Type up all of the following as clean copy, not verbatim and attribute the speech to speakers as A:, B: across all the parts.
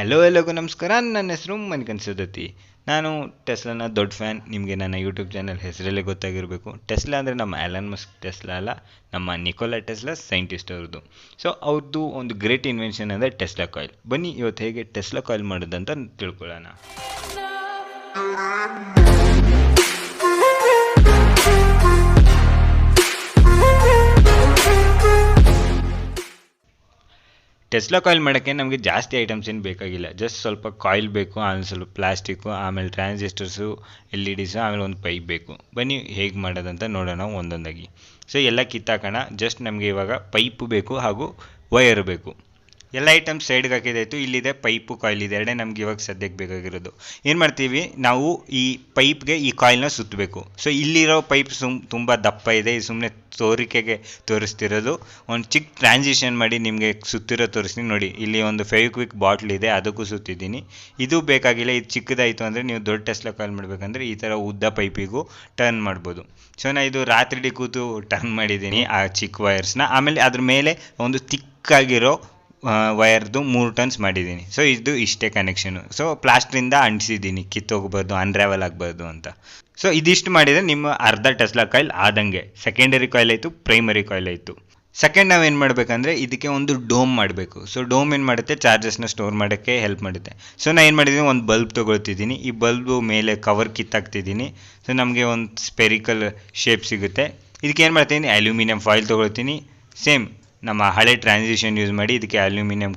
A: ಎಲ್ಲರಿಗೂ ನಮಸ್ಕಾರ. ನನ್ನ ಹೆಸರು ಮನಿಕನ್ ಸದತಿ. ನಾನು ಟೆಸ್ಲಾನ ದೊಡ್ಡ ಫ್ಯಾನ್. ನಿಮಗೆ ನನ್ನ ಯೂಟ್ಯೂಬ್ ಚಾನಲ್ ಹೆಸರಲ್ಲೇ ಗೊತ್ತಾಗಿರಬೇಕು. ಟೆಸ್ಲಾ ಅಂದರೆ ನಮ್ಮ ಆಲನ್ ಮಸ್ಕ್ ಟೆಸ್ಲಾ ಅಲ್ಲ, ನಮ್ಮ ನಿಕೋಲಾ ಟೆಸ್ಲಾ ಸೈಂಟಿಸ್ಟ್ ಅವ್ರದ್ದು. ಸೊ ಅವ್ರದ್ದು ಒಂದು ಗ್ರೇಟ್ ಇನ್ವೆನ್ಷನ್ ಅಂದರೆ ಟೆಸ್ಲಾ ಕಾಯಿಲ್. ಬನ್ನಿ ಇವತ್ತು ಹೇಗೆ ಟೆಸ್ಲಾ ಕಾಯಿಲ್ ಮಾಡೋದಂತ ತಿಳ್ಕೊಳ್ಳೋಣ. ಟೆಸ್ಲಾ ಕಾಯಿಲ್ ಮಾಡೋಕ್ಕೆ ನಮಗೆ ಜಾಸ್ತಿ ಐಟಮ್ಸ್ ಏನು ಬೇಕಾಗಿಲ್ಲ. ಜಸ್ಟ್ ಸ್ವಲ್ಪ ಕಾಯಿಲ್ ಬೇಕು, ಆಮೇಲೆ ಸ್ವಲ್ಪ ಪ್ಲಾಸ್ಟಿಕ್ಕು, ಆಮೇಲೆ ಟ್ರಾನ್ಸಿಸ್ಟರ್ಸು, LEDಸು, ಆಮೇಲೆ ಒಂದು ಪೈಪ್ ಬೇಕು. ಬನ್ನಿ ಹೇಗೆ ಮಾಡೋದಂತ ನೋಡೋಣ ಒಂದೊಂದಾಗಿ. ಸೊ ಎಲ್ಲ ಕಿತ್ತಾಕೋಣ. ಜಸ್ಟ್ ನಮಗೆ ಇವಾಗ ಪೈಪು ಬೇಕು ಹಾಗೂ ವಯರ್ ಬೇಕು. ಎಲ್ಲ ಐಟಮ್ಸ್ ಸೈಡ್ಗೆ ಹಾಕಿದಾಯಿತು. ಇಲ್ಲಿದೆ ಪೈಪು, ಕಾಯಿಲ್ ಇದೆ, ಎರಡೇ ನಮ್ಗೆ ಇವಾಗ ಸದ್ಯಕ್ಕೆ ಬೇಕಾಗಿರೋದು. ಏನು ಮಾಡ್ತೀವಿ ನಾವು, ಈ ಪೈಪ್ಗೆ ಈ ಕಾಯಿಲ್ನ ಸುತ್ತಬೇಕು. ಸೊ ಇಲ್ಲಿರೋ ಪೈಪ್ ತುಂಬ ದಪ್ಪ ಇದೆ, ಸುಮ್ಮನೆ ತೋರಿಕೆಗೆ ತೋರಿಸ್ತಿರೋದು. ಒಂದು ಚಿಕ್ಕ ಟ್ರಾನ್ಸಿಷನ್ ಮಾಡಿ ನಿಮಗೆ ಸುತ್ತಿರೋ ತೋರಿಸ್ತೀನಿ ನೋಡಿ. ಇಲ್ಲಿ ಒಂದು ಫೆವಿಕ್ವಿಕ್ ಬಾಟ್ಲ್ ಇದೆ, ಅದಕ್ಕೂ ಸುತ್ತಿದ್ದೀನಿ. ಇದು ಬೇಕಾಗಿಲ್ಲ, ಇದು ಚಿಕ್ಕದಾಯಿತು ಅಂದರೆ ನೀವು ದೊಡ್ಡ ಟೆಸ್ಲಾ ಕಾಯಿಲ್ ಮಾಡಬೇಕಂದ್ರೆ ಈ ಥರ ಉದ್ದ ಪೈಪಿಗೂ ಟರ್ನ್ ಮಾಡ್ಬೋದು. ಸೊ ನಾನು ಇದು ರಾತ್ರಿ ಕೂತು ಟರ್ನ್ ಮಾಡಿದ್ದೀನಿ ಆ ಚಿಕ್ಕ ವಯರ್ಸ್ನ. ಆಮೇಲೆ ಅದ್ರ ಮೇಲೆ ಒಂದು ತಿಕ್ಕಾಗಿರೋ ವಯರ್ದು 3 ಟರ್ನ್ಸ್ ಮಾಡಿದ್ದೀನಿ. ಸೊ ಇದು ಇಷ್ಟೇ ಕನೆಕ್ಷನು. ಸೊ ಪ್ಲಾಸ್ಟ್ರಿಂದ ಅಂಟಿಸಿದ್ದೀನಿ, ಕಿತ್ತೋಗ್ಬಾರ್ದು, ಅನ್ರಾವೆಲ್ ಆಗಬಾರ್ದು ಅಂತ. ಸೊ ಇದಿಷ್ಟು ಮಾಡಿದರೆ ನಿಮ್ಮ ಅರ್ಧ ಟೆಸ್ಲಾ ಕಾಯಿಲ್ ಆದಂಗೆ. ಸೆಕೆಂಡರಿ ಕಾಯಿಲ್ ಆಯಿತು, ಪ್ರೈಮರಿ ಕಾಯಿಲ್ ಆಯಿತು. ಸೆಕೆಂಡ್ ನಾವೇನು ಮಾಡಬೇಕಂದ್ರೆ ಇದಕ್ಕೆ ಒಂದು ಡೋಮ್ ಮಾಡಬೇಕು. ಸೊ ಡೋಮ್ ಏನು ಮಾಡುತ್ತೆ, ಚಾರ್ಜಸ್ನ ಸ್ಟೋರ್ ಮಾಡೋಕ್ಕೆ ಹೆಲ್ಪ್ ಮಾಡುತ್ತೆ. ಸೊ ನಾನು ಏನು ಮಾಡಿದ್ದೀನಿ, ಒಂದು ಬಲ್ಬ್ ತೊಗೊಳ್ತಿದ್ದೀನಿ. ಈ ಬಲ್ಬು ಮೇಲೆ ಕವರ್ ಕಿತ್ತಾಕ್ತಿದ್ದೀನಿ. ಸೊ ನಮಗೆ ಒಂದು ಸ್ಪೆರಿಕಲ್ ಶೇಪ್ ಸಿಗುತ್ತೆ. ಇದಕ್ಕೆ ಏನು ಮಾಡ್ತೀನಿ, ಅಲ್ಯೂಮಿನಿಯಂ ಫಾಯಿಲ್ ತೊಗೊಳ್ತೀನಿ. ಸೇಮ್ ನಮ್ಮ ಹಳೆ ಟ್ರಾನ್ಸಿಷನ್ ಯೂಸ್ ಮಾಡಿ ಇದಕ್ಕೆ ಅಲ್ಯೂಮಿನಿಯಂ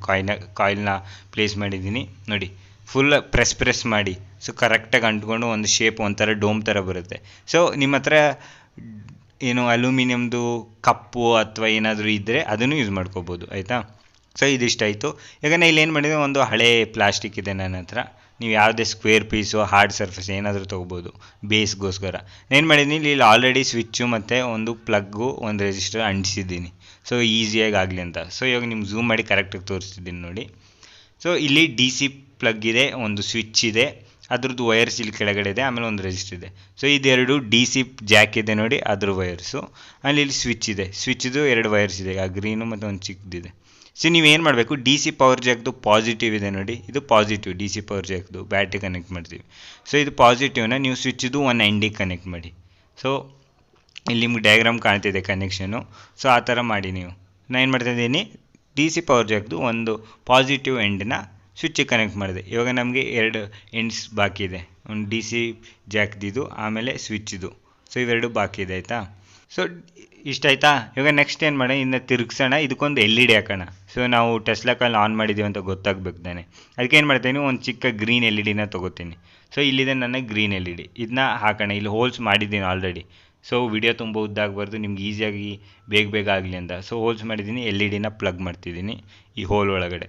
A: ಕಾಯಿಲ್ನ ಪ್ಲೇಸ್ ಮಾಡಿದ್ದೀನಿ ನೋಡಿ. ಫುಲ್ ಪ್ರೆಸ್ ಮಾಡಿ ಸೊ ಕರೆಕ್ಟಾಗಿ ಅಂಟ್ಕೊಂಡು ಒಂದು ಶೇಪ್ ಒಂಥರ ಡೋಮ್ ಥರ ಬರುತ್ತೆ. ಸೊ ನಿಮ್ಮ ಹತ್ರ ಏನು ಅಲ್ಯೂಮಿನಿಯಮ್ದು ಕಪ್ಪು ಅಥವಾ ಏನಾದರೂ ಇದ್ದರೆ ಅದನ್ನು ಯೂಸ್ ಮಾಡ್ಕೋಬೋದು, ಆಯಿತಾ. ಸೊ ಇದಿಷ್ಟಾಯಿತು. ಈಗ ನಾನು ಇಲ್ಲಿ ಏನು ಮಾಡಿದೆ, ಒಂದು ಹಳೆ ಪ್ಲಾಸ್ಟಿಕ್ ಇದೆ ನನ್ನ ಹತ್ರ. ನೀವು ಯಾವುದೇ ಸ್ಕ್ವೇರ್ ಪೀಸು, ಹಾರ್ಡ್ ಸರ್ಫೇಸ್ ಏನಾದರೂ ತೊಗೋಬೋದು ಬೇಸ್ಗೋಸ್ಕರ. ಏನು ಮಾಡಿದ್ದೀನಿ, ಇಲ್ಲಿ ಆಲ್ರೆಡಿ ಸ್ವಿಚ್ಚು ಮತ್ತು ಒಂದು ಪ್ಲಗ್ಗು, ಒಂದು ರೆಸಿಸ್ಟರ್ ಅಂಟಿಸಿದ್ದೀನಿ. ಸೊ ಈಸಿಯಾಗಿ ಆಗಲಿ ಅಂತ. ಸೊ ಇವಾಗ ನಿಮ್ಗೆ ಝೂಮ್ ಮಾಡಿ ಕರೆಕ್ಟಾಗಿ ತೋರಿಸ್ತಿದ್ದೀನಿ ನೋಡಿ. ಸೊ ಇಲ್ಲಿ DC ಪ್ಲಗ್ ಇದೆ, ಒಂದು ಸ್ವಿಚ್ ಇದೆ, ಅದ್ರದ್ದು ವಯರ್ಸ್ ಇಲ್ಲಿ ಕೆಳಗಡೆ ಇದೆ, ಆಮೇಲೆ ಒಂದು ರೆಸಿಸ್ಟರ್ ಇದೆ. ಸೊ ಇದೆರಡು DC ಜಾಕ್ ಇದೆ ನೋಡಿ, ಅದ್ರ ವಯರ್ಸು. ಆಮೇಲೆ ಇಲ್ಲಿ ಸ್ವಿಚ್ ಇದೆ, ಸ್ವಿಚ್ದು 2 ವಯರ್ಸ್ ಇದೆ, ಆ ಗ್ರೀನು ಮತ್ತು ಒಂದು ಚಿಕ್ಕದಿದೆ. ಸೊ ನೀವೇನು ಮಾಡಬೇಕು, DC ಪವರ್ ಜಾಕ್ದು ಪಾಸಿಟಿವ್ ಇದೆ ನೋಡಿ, ಇದು ಪಾಸಿಟಿವ್ DC ಪವರ್ ಜಾಕ್ದು ಬ್ಯಾಟ್ರಿ ಕನೆಕ್ಟ್ ಮಾಡ್ತೀವಿ. ಸೊ ಇದು ಪಾಸಿಟಿವ್ನ ನೀವು ಸ್ವಿಚ್ದು ಒಂದು ಎಂಡಿಗೆ ಕನೆಕ್ಟ್ ಮಾಡಿ. ಸೊ ಇಲ್ಲಿ ನಿಮ್ಗೆ ಡಯಾಗ್ರಾಮ್ ಕಾಣ್ತಿದೆ ಕನೆಕ್ಷನು. ಸೊ ಆ ಥರ ಮಾಡಿ ನೀವು. ನಾನು ಏನು ಮಾಡ್ತಾಯಿದ್ದೀನಿ, DC ಪವರ್ ಜಾಕ್ದು ಒಂದು ಪಾಸಿಟಿವ್ ಎಂಡನ್ನ ಸ್ವಿಚ್ಚಿಗೆ ಕನೆಕ್ಟ್ ಮಾಡಿದೆ. ಇವಾಗ ನಮಗೆ 2 ಎಂಡ್ಸ್ ಬಾಕಿ ಇದೆ, ಒಂದು DC ಜಾಕ್ದಿದು ಆಮೇಲೆ ಸ್ವಿಚ್ದು. ಸೊ ಇವೆರಡು ಬಾಕಿ ಇದೆ, ಆಯಿತಾ. ಸೊ ಇಷ್ಟ ಆಯಿತಾ. ಇವಾಗ ನೆಕ್ಸ್ಟ್ ಏನು ಮಾಡೋಣ, ಇನ್ನು ತಿರುಗಿಸೋಣ, ಇದಕ್ಕೊಂದು LED ಹಾಕೋಣ. ಸೊ ನಾವು ಟೆಸ್ಲಾ ಕಾಯಿಲ್ ಆನ್ ಮಾಡಿದ್ದೀವಿ ಅಂತ ಗೊತ್ತಾಗಬೇಕು ತಾನೆ. ಅದಕ್ಕೆ ಏನು ಮಾಡ್ತೀನಿ, ಒಂದು ಚಿಕ್ಕ ಗ್ರೀನ್ LEDನ ತೊಗೋತೀನಿ. ಸೊ ಇಲ್ಲಿದೆ ನನ್ನ ಗ್ರೀನ್ LED, ಇದನ್ನ ಹಾಕೋಣ. ಇಲ್ಲಿ ಹೋಲ್ಸ್ ಮಾಡಿದ್ದೀನಿ ಆಲ್ರೆಡಿ. ಸೊ ವಿಡಿಯೋ ತುಂಬ ಉದ್ದಾಗಬಾರ್ದು, ನಿಮ್ಗೆ ಈಸಿಯಾಗಿ ಬೇಗ ಆಗಲಿ ಅಂತ. ಸೊ ಹೋಲ್ಸ್ ಮಾಡಿದ್ದೀನಿ, LEDನ ಪ್ಲಗ್ ಮಾಡ್ತಿದ್ದೀನಿ ಈ ಹೋಲ್ ಒಳಗಡೆ.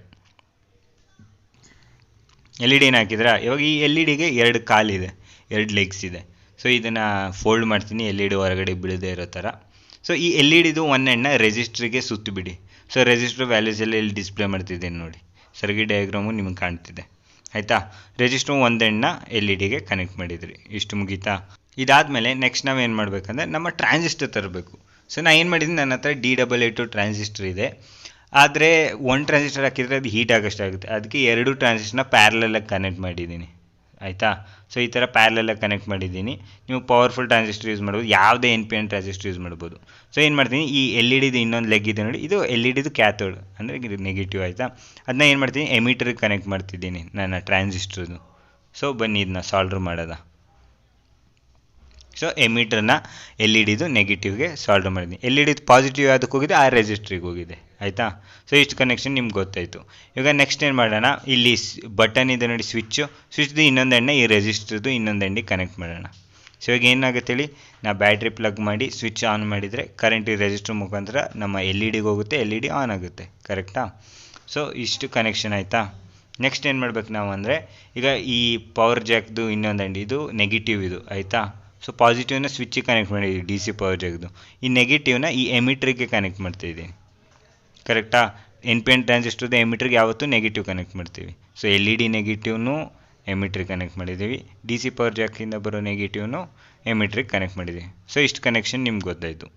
A: LEDನ ಹಾಕಿದ್ರೆ ಇವಾಗ ಈ LEDಗೆ 2 ಕಾಲಿದೆ, 2 ಲೆಗ್ಸ್ ಇದೆ. ಸೊ ಇದನ್ನು ಫೋಲ್ಡ್ ಮಾಡ್ತೀನಿ LED ಹೊರಗಡೆ ಬೀಳದೇ ಇರೋ ಥರ. ಸೊ ಈ LEDದು ಒಂದು ಎಂಡ್ನ ರೆಸಿಸ್ಟ್ರಿಗೆ ಸುತ್ತಿಬಿಡಿ. ಸೊ ರೆಸಿಸ್ಟ್ರ್ ವ್ಯಾಲ್ಯೂಸ್ ಎಲ್ಲ ಇಲ್ಲಿ ಡಿಸ್ಪ್ಲೇ ಮಾಡ್ತಿದ್ದೀನಿ ನೋಡಿ, ಸರ್ಕ್ಯೂಟ್ ಡಯಾಗ್ರಾಮು ನಿಮಗೆ ಕಾಣ್ತಿದೆ, ಆಯಿತಾ. ರೆಸಿಸ್ಟ್ರು ಒಂದು ಎಂಡ್ನ LEDಗೆ ಕನೆಕ್ಟ್ ಮಾಡಿದ್ರಿ, ಇಷ್ಟು ಮುಗೀತಾ. ಇದಾದಮೇಲೆ ನೆಕ್ಸ್ಟ್ ನಾವು ಏನು ಮಾಡಬೇಕಂದ್ರೆ ನಮ್ಮ ಟ್ರಾನ್ಸಿಸ್ಟರ್ ತರಬೇಕು. ಸೊ ನಾನು ಏನು ಮಾಡಿದ್ದೀನಿ, ನನ್ನ ಹತ್ರ D882 ಟ್ರಾನ್ಸಿಸ್ಟರ್ ಇದೆ. ಆದರೆ ಒಂದು ಟ್ರಾನ್ಸಿಸ್ಟರ್ ಹಾಕಿದರೆ ಅದು ಹೀಟ್ ಆಗೋಷ್ಟಾಗುತ್ತೆ. ಅದಕ್ಕೆ 2 ಟ್ರಾನ್ಸಿಸ್ಟರ್ನ ಪ್ಯಾರಲಲ್ಲಾಗಿ ಕನೆಕ್ಟ್ ಮಾಡಿದ್ದೀನಿ, ಆಯಿತಾ. ಸೊ ಈ ಥರ ಪ್ಯಾರಲಲ್ಲಾಗಿ ಕನೆಕ್ಟ್ ಮಾಡಿದ್ದೀನಿ. ನೀವು ಪವರ್ಫುಲ್ ಟ್ರಾನ್ಸಿಸ್ಟರ್ ಯೂಸ್ ಮಾಡ್ಬೋದು, ಯಾವುದೇ NPN ಟ್ರಾನ್ಸಿಸ್ಟರ್ ಯೂಸ್ ಮಾಡ್ಬೋದು. ಸೊ ಏನು ಮಾಡ್ತೀನಿ, ಈ LEDದು ಇನ್ನೊಂದು ಲೆಗ್ ಇದೆ ನೋಡಿ, ಇದು LEDದು ಕ್ಯಾಥೋಡ್ ಅಂದರೆ ನೆಗೆಟಿವ್, ಆಯಿತಾ. ಅದನ್ನ ಏನು ಮಾಡ್ತೀನಿ, ಎಮಿಟರ್ಗೆ ಕನೆಕ್ಟ್ ಮಾಡ್ತಿದ್ದೀನಿ ನನ್ನ ಟ್ರಾನ್ಸಿಸ್ಟರ್ದು. ಸೊ ಬನ್ನಿ ಇದನ್ನ ಸಾಲ್ಡ್ರ್ ಮಾಡೋದ. ಸೊ ಎಮಿಟರ್ನ LEDದು ನೆಗೆಟಿವ್ಗೆ ಸಾಲ್ವ್ ಮಾಡಿದ್ದೀನಿ. LEDದು ಪಾಸಿಟಿವ್ ಯಾವುದಕ್ಕೆ ಹೋಗಿದೆ, ಆ ರೆಸಿಸ್ಟ್ರಿಗೆ ಹೋಗಿದೆ, ಆಯಿತಾ. ಸೊ ಇಷ್ಟು ಕನೆಕ್ಷನ್ ನಿಮ್ಗೆ ಗೊತ್ತಾಯಿತು. ಇವಾಗ ನೆಕ್ಸ್ಟ್ ಏನು ಮಾಡೋಣ, ಇಲ್ಲಿ ಬಟನ್ ಇದೆ ನೋಡಿ, ಸ್ವಿಚ್ದು ಇನ್ನೊಂದು ಎಂಡ್ನ ಈ ರೆಸಿಸ್ಟರ್ದು ಇನ್ನೊಂದು ಎಂಡಿಗೆ ಕನೆಕ್ಟ್ ಮಾಡೋಣ. ಸೊ ಇವಾಗ ಏನಾಗುತ್ತೆ ಹೇಳಿ, ನಾ ಬ್ಯಾಟ್ರಿ ಪ್ಲಗ್ ಮಾಡಿ ಸ್ವಿಚ್ ಆನ್ ಮಾಡಿದರೆ ಕರೆಂಟ್ ಈ ರೆಸಿಸ್ಟರ್ ಮುಖಾಂತರ ನಮ್ಮ LEDಗೆ ಹೋಗುತ್ತೆ, LED ಆನ್ ಆಗುತ್ತೆ, ಕರೆಕ್ಟಾ. ಸೊ ಇಷ್ಟು ಕನೆಕ್ಷನ್ ಆಯಿತಾ. ನೆಕ್ಸ್ಟ್ ಏನು ಮಾಡ್ಬೇಕು ನಾವು ಅಂದರೆ, ಈಗ ಈ ಪವರ್ ಜಾಕ್ದು ಇನ್ನೊಂದು ಎಂಡ್ ಇದು ನೆಗೆಟಿವ್ ಇದು, ಆಯಿತಾ. ಸೊ ಪಾಸಿಟಿವ್ನ ಸ್ವಿಚ್ಚಿಗೆ ಕನೆಕ್ಟ್ ಮಾಡಿದ್ದೀವಿ DC ಪವರ್ ಜಾಕ್ದು. ಈ ನೆಗೆಟಿವ್ನ ಈ ಎಮಿಟ್ರಿಗೆ ಕನೆಕ್ಟ್ ಮಾಡ್ತಾಯಿದ್ದೀನಿ, ಕರೆಕ್ಟಾ. NPN ಟ್ರಾನ್ಸಿಸ್ಟರ್ದು ಎಮಿಟ್ರಿಗೆ ಯಾವತ್ತೂ ನೆಗೆಟಿವ್ ಕನೆಕ್ಟ್ ಮಾಡ್ತೀವಿ. ಸೊ LED ನೆಗೆಟಿವ್ನು ಎಮಿಟ್ರಿಗೆ ಕನೆಕ್ಟ್ ಮಾಡಿದ್ದೀವಿ, DC ಪವರ್ ಜಾಕಿಂದ ಬರೋ ನೆಗೆಟಿವ್ನು ಎಮಿಟ್ರಿಗೆ ಕನೆಕ್ಟ್ ಮಾಡಿದ್ದೀವಿ. ಸೊ ಇಷ್ಟು ಕನೆಕ್ಷನ್ ನಿಮ್ಗೆ ಗೊತ್ತಾಯಿತು.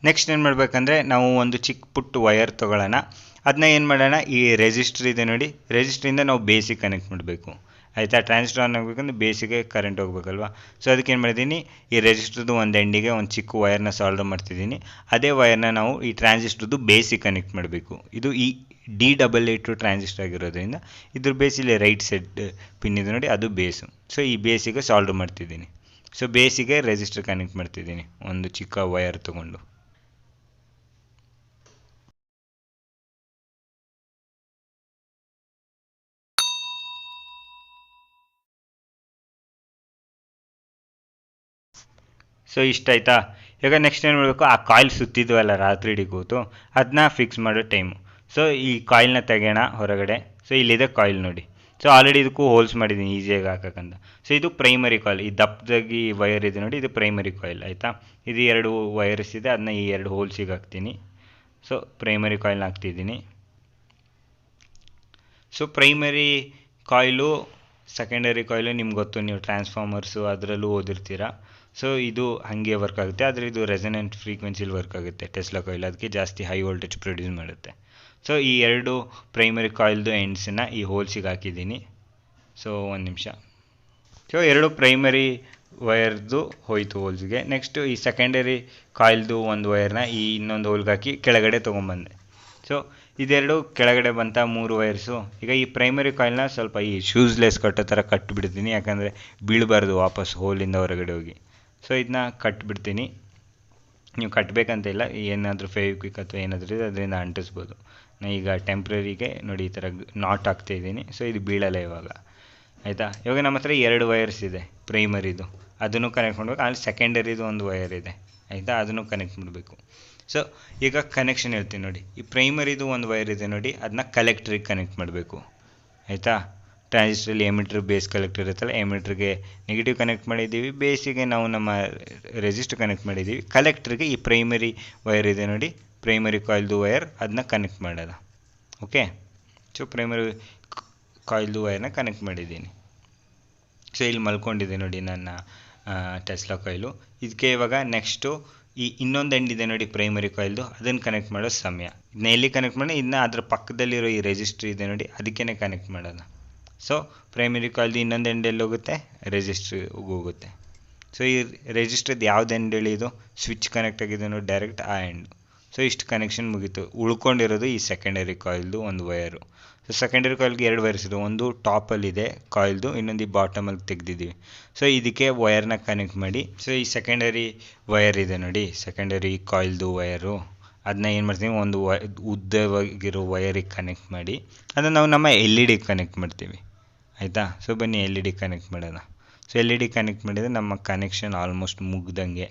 A: ನೆಕ್ಸ್ಟ್ ಏನು ಮಾಡಬೇಕಂದ್ರೆ ನಾವು ಒಂದು ಚಿಕ್ಕ ಪುಟ್ಟ ವಯರ್ ತೊಗೊಳ್ಳೋಣ. ಅದನ್ನ ಏನು ಮಾಡೋಣ, ಈ ರೆಸಿಸ್ಟರ್ ಇದೆ ನೋಡಿ, ರೆಸಿಸ್ಟ್ರಿಂದ ನಾವು ಬೇಸಿಗೆ ಕನೆಕ್ಟ್ ಮಾಡಬೇಕು. ಆಯಿತಾ, ಟ್ರಾನ್ಸಿಸ್ಟರ್ ಆನ್ ಆಗಬೇಕಂದ್ರೆ ಬೇಸಿಗೆ ಕರೆಂಟ್ ಹೋಗ್ಬೇಕಲ್ವಾ. ಸೊ ಅದಕ್ಕೆ ಏನು ಮಾಡಿದ್ದೀನಿ, ಈ ರೆಸಿಸ್ಟರ್ದು ಒಂದು ಎಂಡಿಗೆ ಒಂದು ಚಿಕ್ಕ ವೈರ್ನ ಸಾಲ್ಡರ್ ಮಾಡ್ತಿದ್ದೀನಿ. ಅದೇ ವೈರ್ನ ನಾವು ಈ ಟ್ರಾನ್ಸಿಸ್ಟರ್ದು ಬೇಸಿಗೆ ಕನೆಕ್ಟ್ ಮಾಡಬೇಕು. ಇದು ಈ D882 ಟ್ರಾನ್ಸಿಸ್ಟರ್ ಆಗಿರೋದ್ರಿಂದ ಇದ್ರ ಬೇಸಿಲಿ ರೈಟ್ ಸೈಡ್ ಪಿನ್ ಇದೆ ನೋಡಿ, ಅದು ಬೇಸು. ಸೊ ಈ ಬೇಸಿಗೆ ಸಾಲ್ಡರ್ ಮಾಡ್ತಿದ್ದೀನಿ. ಸೊ ಬೇಸಿಗೆ ರೆಸಿಸ್ಟರ್ ಕನೆಕ್ಟ್ ಮಾಡ್ತಿದ್ದೀನಿ ಒಂದು ಚಿಕ್ಕ ವೈರ್ ತೊಗೊಂಡು. ಸೊ ಇಷ್ಟ ಆಯಿತಾ. ಈಗ ನೆಕ್ಸ್ಟ್ ಏನು ಮಾಡಬೇಕು, ಆ ಕಾಯಿಲ್ ಸುತ್ತಿದ್ವಲ್ಲ ರಾತ್ರಿ ಇಡೀ ಕೂತು, ಅದನ್ನ ಫಿಕ್ಸ್ ಮಾಡೋ ಟೈಮು. ಸೊ ಈ ಕಾಯಿಲ್ನ ತೆಗೋಣ ಹೊರಗಡೆ. ಸೊ ಇಲ್ಲಿದೆ ಕಾಯಿಲ್ ನೋಡಿ. ಸೊ ಆಲ್ರೆಡಿ ಇದಕ್ಕೂ ಹೋಲ್ಸ್ ಮಾಡಿದ್ದೀನಿ ಈಸಿಯಾಗಿ ಹಾಕೋಕ್ಕಂತ. ಸೊ ಇದು ಪ್ರೈಮರಿ ಕಾಯಿಲ್, ಈ ದಪ್ಪದಾಗಿ ವೈರ್ ಇದೆ ನೋಡಿ, ಇದು ಪ್ರೈಮರಿ ಕಾಯಿಲ್. ಆಯಿತಾ, ಇದು 2 ವೈರ್ಸ್ ಇದೆ, ಅದನ್ನ ಈ 2 ಹೋಲ್ಸಿಗೆ ಹಾಕ್ತೀನಿ. ಸೊ ಪ್ರೈಮರಿ ಕಾಯಿಲ್ನ ಹಾಕ್ತಿದ್ದೀನಿ. So primary coil, secondary coil ನಿಮ್ಗೆ ಗೊತ್ತು, ನೀವು ಟ್ರಾನ್ಸ್ಫಾರ್ಮರ್ಸು ಅದರಲ್ಲೂ ಓದಿರ್ತೀರ. ಸೊ ಇದು ಹಾಗೆ ವರ್ಕ್ ಆಗುತ್ತೆ, ಆದರೆ ಇದು ರೆಸನೆಂಟ್ ಫ್ರೀಕ್ವೆನ್ಸಿಲಿ ವರ್ಕ್ ಆಗುತ್ತೆ ಟೆಸ್ಲಾ ಕಾಯಿಲ್, ಅದಕ್ಕೆ ಜಾಸ್ತಿ ಹೈ ವೋಲ್ಟೇಜ್ ಪ್ರೊಡ್ಯೂಸ್ ಮಾಡುತ್ತೆ. ಸೊ ಈ 2 ಪ್ರೈಮರಿ ಕಾಯಿಲ್ದು ಎಂಡ್ಸನ್ನು ಈ ಹೋಲ್ಸಿಗೆ ಹಾಕಿದ್ದೀನಿ. ಸೊ ಒಂದು ನಿಮಿಷ. ಸೊ 2 ಪ್ರೈಮರಿ ವೈರ್ದು ಹೋಯ್ತು ಹೋಲ್ಸ್ಗೆ. ನೆಕ್ಸ್ಟು ಈ ಸೆಕೆಂಡರಿ ಕಾಯಿಲ್ದು ಒಂದು ವೈರ್ನ ಈ ಇನ್ನೊಂದು ಹೋಲ್ಗೆ ಹಾಕಿ ಕೆಳಗಡೆ ತೊಗೊಂಬಂದೆ. ಸೊ ಇದೆರಡು ಕೆಳಗಡೆ ಬಂತ 3 ವೈರ್ಸು. ಈಗ ಈ ಪ್ರೈಮರಿ ಕಾಯಿಲ್ನ ಸ್ವಲ್ಪ ಈ ಶೂಸ್ಲೆಸ್ ಕಟ್ಟೋ ಥರ ಕಟ್ಟಿಬಿಡ್ತೀನಿ, ಯಾಕಂದರೆ ಬೀಳಬಾರ್ದು ವಾಪಸ್ ಹೋಲಿಂದ ಹೊರಗಡೆ ಹೋಗಿ. ಸೊ ಇದನ್ನ ಕಟ್ಬಿಡ್ತೀನಿ. ನೀವು ಕಟ್ಟಬೇಕಂತ ಇಲ್ಲ, ಏನಾದರೂ ಫೆವಿಕ್ವಿಕ್ ಅಥವಾ ಏನಾದರೂ ಇದೆ ಅದರಿಂದ ಅಂಟಿಸ್ಬೋದು. ನಾನು ಈಗ ಟೆಂಪ್ರರಿಗೆ ನೋಡಿ ಈ ಥರ ನಾಟ್ ಹಾಕ್ತಾಯಿದ್ದೀನಿ. ಸೊ ಇದು ಬೀಳಲ್ಲ ಇವಾಗ. ಆಯಿತಾ, ಇವಾಗ ನಮ್ಮ ಹತ್ರ 2 ವೈರ್ಸ್ ಇದೆ ಪ್ರೈಮರಿದು, ಅದನ್ನು ಕನೆಕ್ಟ್ ಮಾಡಬೇಕು. ಅಲ್ಲಿ ಸೆಕೆಂಡರಿದು ಒಂದು ವೈರ್ ಇದೆ. ಆಯಿತಾ, ಅದನ್ನು ಕನೆಕ್ಟ್ ಮಾಡಬೇಕು. ಸೊ ಈಗ ಕನೆಕ್ಷನ್ ಹೇಳ್ತೀನಿ ನೋಡಿ. ಈ ಪ್ರೈಮರಿದು ಒಂದು ವೈರ್ ಇದೆ ನೋಡಿ, ಅದನ್ನ ಕಲೆಕ್ಟ್ರಿಗೆ ಕನೆಕ್ಟ್ ಮಾಡಬೇಕು. ಆಯಿತಾ, ಟ್ರಾನ್ಸಿಸ್ಟರಲ್ಲಿ ಎಮಿಟ್ರ್ ಬೇಸ್ ಕಲೆಕ್ಟರ್ ಇರುತ್ತಲ್ಲ, ಎಮಿಟ್ರಿಗೆ ನೆಗೆಟಿವ್ ಕನೆಕ್ಟ್ ಮಾಡಿದ್ದೀವಿ, ಬೇಸಿಗೆ ನಾವು ನಮ್ಮ ರೆಸಿಸ್ಟರ್ ಕನೆಕ್ಟ್ ಮಾಡಿದ್ದೀವಿ. ಕಲೆಕ್ಟ್ರಿಗೆ ಈ ಪ್ರೈಮರಿ ವೈರ್ ಇದೆ ನೋಡಿ, ಪ್ರೈಮರಿ ಕಾಯಿಲ್ದು ವೈರ್, ಅದನ್ನ ಕನೆಕ್ಟ್ ಮಾಡೋದ. ಓಕೆ, ಸೊ ಪ್ರೈಮರಿ ಕಾಯಿಲ್ದು ವೈರ್ನ ಕನೆಕ್ಟ್ ಮಾಡಿದ್ದೀನಿ. ಸೊ ಇಲ್ಲಿ ಮಲ್ಕೊಂಡಿದೆ ನೋಡಿ ನನ್ನ ಟೆಸ್ಲಾ ಕಾಯಿಲು. ಇದಕ್ಕೆ ಇವಾಗ ನೆಕ್ಸ್ಟು ಈ ಇನ್ನೊಂದು ಎಂಡ್ ಇದೆ ನೋಡಿ ಪ್ರೈಮರಿ ಕಾಯಿಲ್ದು, ಅದನ್ನು ಕನೆಕ್ಟ್ ಮಾಡೋ ಸಮಯ. ಇದನ್ನ ಎಲ್ಲಿ ಕನೆಕ್ಟ್ ಮಾಡಿ, ಇದನ್ನ ಅದ್ರ ಪಕ್ಕದಲ್ಲಿರೋ ಈ ರೆಜಿಸ್ಟ್ರ್ ಇದೆ ನೋಡಿ, ಅದಕ್ಕೇ ಕನೆಕ್ಟ್ ಮಾಡೋಣ. ಸೊ ಪ್ರೈಮರಿ ಕಾಯಿಲ್ದು ಇನ್ನೊಂದು ಎಂಡ್ ಎಲ್ಲಿ ಹೋಗುತ್ತೆ, ರೆಜಿಸ್ಟ್ರಿಗೆ ಹೋಗುತ್ತೆ. ಸೊ ಈ ರೆಜಿಸ್ಟ್ರದ್ದು ಯಾವ್ದು ಎಂಡ್ ಹೇಳಿ, ಇದು ಸ್ವಿಚ್ ಕನೆಕ್ಟ್ ಆಗಿದೆ ನೋಡಿ ಡೈರೆಕ್ಟ್ ಆ ಎಂಡು. ಸೊ ಇಷ್ಟು ಕನೆಕ್ಷನ್ ಮುಗೀತು. ಉಳ್ಕೊಂಡಿರೋದು ಈ ಸೆಕೆಂಡರಿ ಕಾಯಿಲ್ದು ಒಂದು ವೈರು. ಸೊ ಸೆಕೆಂಡರಿ ಕಾಯಿಲ್ಗೆ 2 ವೈರ್ಸ್ ಇದೆ, ಒಂದು ಟಾಪಲ್ಲಿದೆ ಕಾಯಿಲ್ದು, ಇನ್ನೊಂದು ಈ ಬಾಟಮಲ್ಲಿ ತೆಗೆದಿದ್ದೀವಿ. ಸೊ ಇದಕ್ಕೆ ವೈರ್ನ ಕನೆಕ್ಟ್ ಮಾಡಿ. ಸೊ ಈ ಸೆಕೆಂಡರಿ ವೈರ್ ಇದೆ ನೋಡಿ, ಸೆಕೆಂಡರಿ ಕಾಯಿಲ್ದು ವೈರು, ಅದನ್ನ ಏನು ಮಾಡ್ತೀವಿ, ಒಂದು ಉದ್ದವಾಗಿರೋ ವೈರಿಗೆ ಕನೆಕ್ಟ್ ಮಾಡಿ ಅದನ್ನು ನಾವು ನಮ್ಮ LED ಕನೆಕ್ಟ್ ಮಾಡ್ತೀವಿ. ಆಯಿತಾ, ಸೊ ಬನ್ನಿ LED ಕನೆಕ್ಟ್ ಮಾಡೋಣ. ಸೊ LED ಕನೆಕ್ಟ್ ಮಾಡಿದರೆ ನಮ್ಮ ಕನೆಕ್ಷನ್ ಆಲ್ಮೋಸ್ಟ್ ಮುಗ್ದಂಗೆ.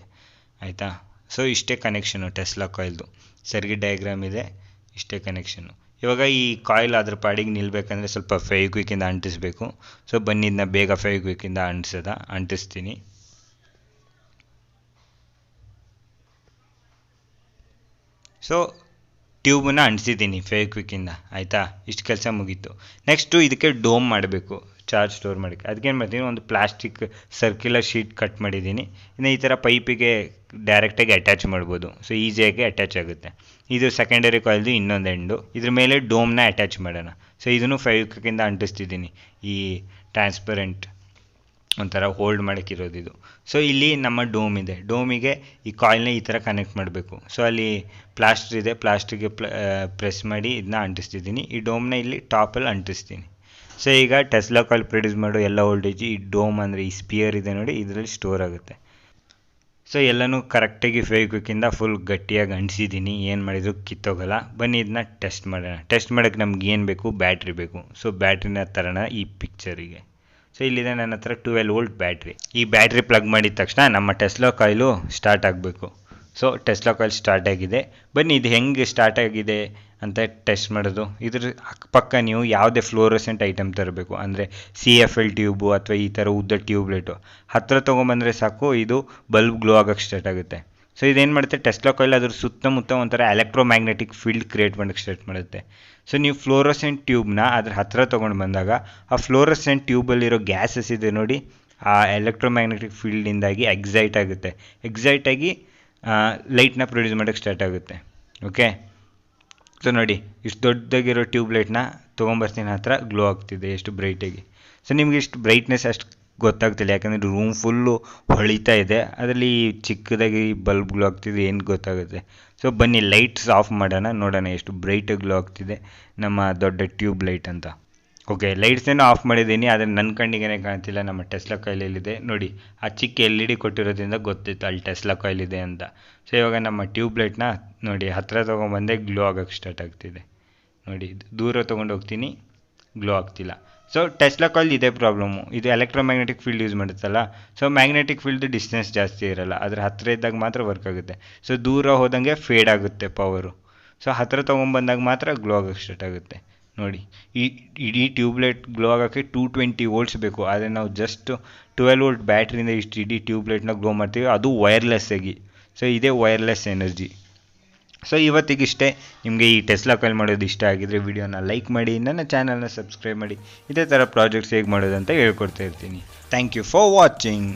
A: ಆಯಿತಾ, ಸೊ ಇಷ್ಟೇ ಕನೆಕ್ಷನು ಟೆಸ್ಲಾ ಕಾಯಿಲ್ದು. ಸರ್ಕ್ಯೂಟ್ ಡಯಾಗ್ರಾಮ್ ಇದೆ, ಇಷ್ಟೇ ಕನೆಕ್ಷನು. ಇವಾಗ ಈ ಕಾಯಿಲ್ ಅದ್ರ ಪಾಡಿಗೆ ನಿಲ್ಲಬೇಕಂದ್ರೆ ಸ್ವಲ್ಪ ಫೆವಿಕ್ವಿಕ್ಕಿಂದ ಅಂಟಿಸ್ಬೇಕು. ಸೊ ಬನ್ನಿ ಇದನ್ನ ಬೇಗ ಫೆವಿಕ್ವಿಕ್ಕಿಂದ ಅಂಟಿಸ್ತೀನಿ. ಸೊ ಟ್ಯೂಬನ್ನ ಅಂಟಿಸಿದ್ದೀನಿ ಫೆವಿಕ್ವಿಕ್ಕಿಂದ. ಆಯಿತಾ, ಇಷ್ಟು ಕೆಲಸ ಮುಗೀತು. ನೆಕ್ಸ್ಟು ಇದಕ್ಕೆ ಡೋಮ್ ಮಾಡಬೇಕು, ಚಾರ್ಜ್ ಸ್ಟೋರ್ ಮಾಡೋಕ್ಕೆ. ಅದಕ್ಕೇನು ಮಾಡ್ತೀನಿ, ಒಂದು ಪ್ಲಾಸ್ಟಿಕ್ ಸರ್ಕ್ಯುಲರ್ ಶೀಟ್ ಕಟ್ ಮಾಡಿದ್ದೀನಿ. ಇನ್ನು ಈ ಥರ ಪೈಪಿಗೆ ಡೈರೆಕ್ಟಾಗಿ ಅಟ್ಯಾಚ್ ಮಾಡ್ಬೋದು. ಸೊ ಈಸಿಯಾಗಿ ಅಟ್ಯಾಚ್ ಆಗುತ್ತೆ. ಇದು ಸೆಕೆಂಡರಿ ಕಾಯಿಲ್ದು ಇನ್ನೊಂದು ಎಂಡು, ಇದ್ರ ಮೇಲೆ ಡೋಮ್ನ ಅಟ್ಯಾಚ್ ಮಾಡೋಣ. ಸೊ ಇದನ್ನು ಫೆವಿಕ್ವಿಕ್ಕಿಂದ ಅಂಟಿಸ್ತಿದ್ದೀನಿ, ಈ ಟ್ರಾನ್ಸ್ಪರೆಂಟ್ ಒಂಥರ ಹೋಲ್ಡ್ ಮಾಡೋಕ್ಕಿರೋದು ಇದು. ಸೊ ಇಲ್ಲಿ ನಮ್ಮ ಡೋಮ್ ಇದೆ, ಡೋಮಿಗೆ ಈ ಕಾಯಿಲ್ನ ಈ ಥರ ಕನೆಕ್ಟ್ ಮಾಡಬೇಕು. ಸೊ ಅಲ್ಲಿ ಪ್ಲಾಸ್ಟರ್ ಇದೆ, ಪ್ಲಾಸ್ಟಿಕ್ಗೆ ಪ್ರೆಸ್ ಮಾಡಿ ಇದನ್ನ ಅಂಟಿಸ್ತಿದ್ದೀನಿ. ಈ ಡೋಮ್ನ ಇಲ್ಲಿ ಟಾಪಲ್ಲಿ ಅಂಟಿಸ್ತೀನಿ. ಸೊ ಈಗ ಟೆಸ್ಲಾ ಕಾಯಿಲ್ ಪ್ರೊಡ್ಯೂಸ್ ಮಾಡೋ ಎಲ್ಲ ವೋಲ್ಟೇಜ್ ಈ ಡೋಮ್ ಅಂದರೆ ಈ ಸ್ಪಿಯರ್ ಇದೆ ನೋಡಿ, ಇದರಲ್ಲಿ ಸ್ಟೋರ್ ಆಗುತ್ತೆ. ಸೊ ಎಲ್ಲನೂ ಕರೆಕ್ಟಾಗಿ ಫೆವಿಕ್ವಿಕ್ಕಿಂದ ಫುಲ್ ಗಟ್ಟಿಯಾಗಿ ಅಂಟಿಸಿದ್ದೀನಿ, ಏನು ಮಾಡಿದ್ರು ಕಿತ್ತೋಗಲ್ಲ. ಬನ್ನಿ ಇದನ್ನ ಟೆಸ್ಟ್ ಮಾಡೋಣ. ಟೆಸ್ಟ್ ಮಾಡೋಕ್ಕೆ ನಮ್ಗೆ ಏನು ಬೇಕು, ಬ್ಯಾಟ್ರಿ ಬೇಕು. ಸೊ ಬ್ಯಾಟ್ರಿನ ತರೋಣ ಈ ಪಿಕ್ಚರಿಗೆ. ಸೊ ಇಲ್ಲಿದೆ ನನ್ನ ಹತ್ರ 12 ವೋಲ್ಟ್ ಬ್ಯಾಟ್ರಿ. ಈ ಬ್ಯಾಟ್ರಿ ಪ್ಲಗ್ ಮಾಡಿದ ತಕ್ಷಣ ನಮ್ಮ ಟೆಸ್ಲಾ ಕಾಯಿಲು ಸ್ಟಾರ್ಟ್ ಆಗಬೇಕು. ಸೊ ಟೆಸ್ಲಾ ಕಾಯಿಲ್ ಸ್ಟಾರ್ಟ್ ಆಗಿದೆ. ಬನ್ನಿ ಇದು ಹೆಂಗೆ ಸ್ಟಾರ್ಟ್ ಆಗಿದೆ ಅಂತ ಟೆಸ್ಟ್ ಮಾಡೋದು. ಇದ್ರ ಅಕ್ಕಪಕ್ಕ ನೀವು ಯಾವುದೇ ಫ್ಲೋರೋಸೆಂಟ್ ಐಟಮ್ ತರಬೇಕು, ಅಂದರೆ CFL ಟ್ಯೂಬು ಅಥವಾ ಈ ಥರ ಉದ್ದ ಟ್ಯೂಬ್ಲೈಟು ಹತ್ತಿರ ತೊಗೊಂಬಂದರೆ ಸಾಕು, ಇದು ಬಲ್ಬ್ ಗ್ಲೋ ಆಗೋಕ್ಕೆ ಸ್ಟಾರ್ಟ್ ಆಗುತ್ತೆ. ಸೊ ಇದೇನು ಮಾಡುತ್ತೆ, ಟೆಸ್ಲಾ ಕಾಯಿಲ್ ಅದ್ರ ಸುತ್ತಮುತ್ತ ಒಂಥರ ಎಲೆಕ್ಟ್ರೋಮ್ಯಾಗ್ನೆಟಿಕ್ ಫೀಲ್ಡ್ ಕ್ರಿಯೇಟ್ ಮಾಡೋಕ್ಕೆ ಸ್ಟಾರ್ಟ್ ಮಾಡುತ್ತೆ. ಸೊ ನೀವು ಫ್ಲೋರೋಸೆಂಟ್ ಟ್ಯೂಬ್ನ ಅದ್ರ ಹತ್ತಿರ ತೊಗೊಂಡು ಬಂದಾಗ ಆ ಫ್ಲೋರೋಸೆಂಟ್ ಟ್ಯೂಬಲ್ಲಿರೋ ಗ್ಯಾಸಸ್ ಇದೆ ನೋಡಿ, ಆ ಎಲೆಕ್ಟ್ರೋಮ್ಯಾಗ್ನೆಟಿಕ್ ಫೀಲ್ಡಿಂದಾಗಿ ಎಕ್ಸೈಟ್ ಆಗುತ್ತೆ. ಎಕ್ಸೈಟ್ ಆಗಿ ಲೈಟ್ನ ಪ್ರೊಡ್ಯೂಸ್ ಮಾಡೋಕ್ಕೆ ಸ್ಟಾರ್ಟ್ ಆಗುತ್ತೆ. ಓಕೆ, ಸೊ ನೋಡಿ ಇಷ್ಟು ದೊಡ್ಡದಾಗಿರೋ ಟ್ಯೂಬ್ಲೈಟ್ನ ತೊಗೊಂಬರ್ತೀನಿ ಹತ್ರ ಗ್ಲೋ ಆಗ್ತಿದೆ ಎಷ್ಟು ಬ್ರೈಟಾಗಿ. ಸೊ ನಿಮಗೆ ಇಷ್ಟು ಬ್ರೈಟ್ನೆಸ್ ಅಷ್ಟು ಗೊತ್ತಾಗ್ತಿಲ್ಲ, ಯಾಕಂದರೆ ರೂಮ್ ಫುಲ್ಲು ಹೊಳಿತಾ ಇದೆ, ಅದರಲ್ಲಿ ಚಿಕ್ಕದಾಗಿ ಬಲ್ಬ್ ಗ್ಲೋ ಆಗ್ತಿದೆ, ಏನು ಗೊತ್ತಾಗುತ್ತೆ. ಸೊ ಬನ್ನಿ ಲೈಟ್ಸ್ ಆಫ್ ಮಾಡೋಣ, ನೋಡೋಣ ಎಷ್ಟು ಬ್ರೈಟಾಗಿ ಗ್ಲೋ ಆಗ್ತಿದೆ ನಮ್ಮ ದೊಡ್ಡ ಟ್ಯೂಬ್ ಲೈಟ್ ಅಂತ. ಓಕೆ, ಲೈಟ್ಸೇನೋ ಆಫ್ ಮಾಡಿದ್ದೀನಿ, ಆದರೆ ನನ್ನ ಕಣ್ಣಿಗೆ ಕಾಣ್ತಿಲ್ಲ. ನಮ್ಮ ಟೆಸ್ಲಾ ಕಾಯಿಲಲ್ಲಿದೆ ನೋಡಿ, ಆ ಚಿಕ್ಕ LED ಕೊಟ್ಟಿರೋದ್ರಿಂದ ಗೊತ್ತಿತ್ತು ಅಲ್ಲಿ ಟೆಸ್ಲಾ ಕಾಯಿಲ್ ಇದೆ ಅಂತ. ಸೊ ಇವಾಗ ನಮ್ಮ ಟ್ಯೂಬ್ ಲೈಟ್ನ ನೋಡಿ ಹತ್ತಿರ ತೊಗೊಂಬಂದೆ, ಗ್ಲೋ ಆಗೋಕ್ಕೆ ಸ್ಟಾರ್ಟ್ ಆಗ್ತಿದೆ ನೋಡಿ. ದೂರ ತೊಗೊಂಡು ಹೋಗ್ತೀನಿ, ಗ್ಲೋ ಆಗ್ತಿಲ್ಲ. ಸೊ ಟೆಸ್ಲಾ ಕಾಯಿಲ್ ಇದೇ ಪ್ರಾಬ್ಲಮ್ಮು, ಇದು ಎಲೆಕ್ಟ್ರೋಮ್ಯಾಗ್ನೆಟಿಕ್ ಫೀಲ್ಡ್ ಯೂಸ್ ಮಾಡುತ್ತಲ್ಲ. ಸೊ ಮ್ಯಾಗ್ನೆಟಿಕ್ ಫೀಲ್ಡ್ ಡಿಸ್ಟೆನ್ಸ್ ಜಾಸ್ತಿ ಇರಲ್ಲ, ಅದ್ರ ಹತ್ತಿರ ಇದ್ದಾಗ ಮಾತ್ರ ವರ್ಕ್ ಆಗುತ್ತೆ. ಸೊ ದೂರ ಹೋದಂಗೆ ಫೇಡ್ ಆಗುತ್ತೆ ಪವರು. ಸೊ ಹತ್ತಿರ ತೊಗೊಂಬಂದಾಗ ಮಾತ್ರ ಗ್ಲೋ ಆಗೋಕ್ಕೆ ಸ್ಟಾರ್ಟ್ ಆಗುತ್ತೆ ನೋಡಿ. ಈ ಇಡೀ ಟ್ಯೂಬ್ಲೈಟ್ ಗ್ಲೋ ಆಗೋಕ್ಕೆ 220 ವೋಲ್ಟ್ಸ್ ಬೇಕು, ಆದರೆ ನಾವು ಜಸ್ಟ್ 12 ವೋಲ್ಟ್ ಬ್ಯಾಟ್ರಿಯಿಂದ ಇಷ್ಟು ಇಡೀ ಟ್ಯೂಬ್ಲೈಟ್ನ ಗ್ಲೋ ಮಾಡ್ತೀವಿ, ಅದು ವೈರ್ಲೆಸ್ ಆಗಿ. ಸೊ ಇದೇ ವೈರ್ಲೆಸ್ ಎನರ್ಜಿ. ಸೊ ಇವತ್ತಿಗಿಷ್ಟೇ. ನಿಮಗೆ ಈ ಟೆಸ್ಲಾ ಕಾಯಿಲ್ ಮಾಡೋದು ಇಷ್ಟ ಆಗಿದ್ರೆ ವಿಡಿಯೋನ ಲೈಕ್ ಮಾಡಿ, ನನ್ನ ಚಾನಲ್ನ ಸಬ್ಸ್ಕ್ರೈಬ್ ಮಾಡಿ. ಇದೇ ಥರ ಪ್ರಾಜೆಕ್ಟ್ಸ್ ಹೇಗೆ ಮಾಡೋದಂತ ಹೇಳ್ಕೊಡ್ತಾ ಇರ್ತೀನಿ. Thank you for watching.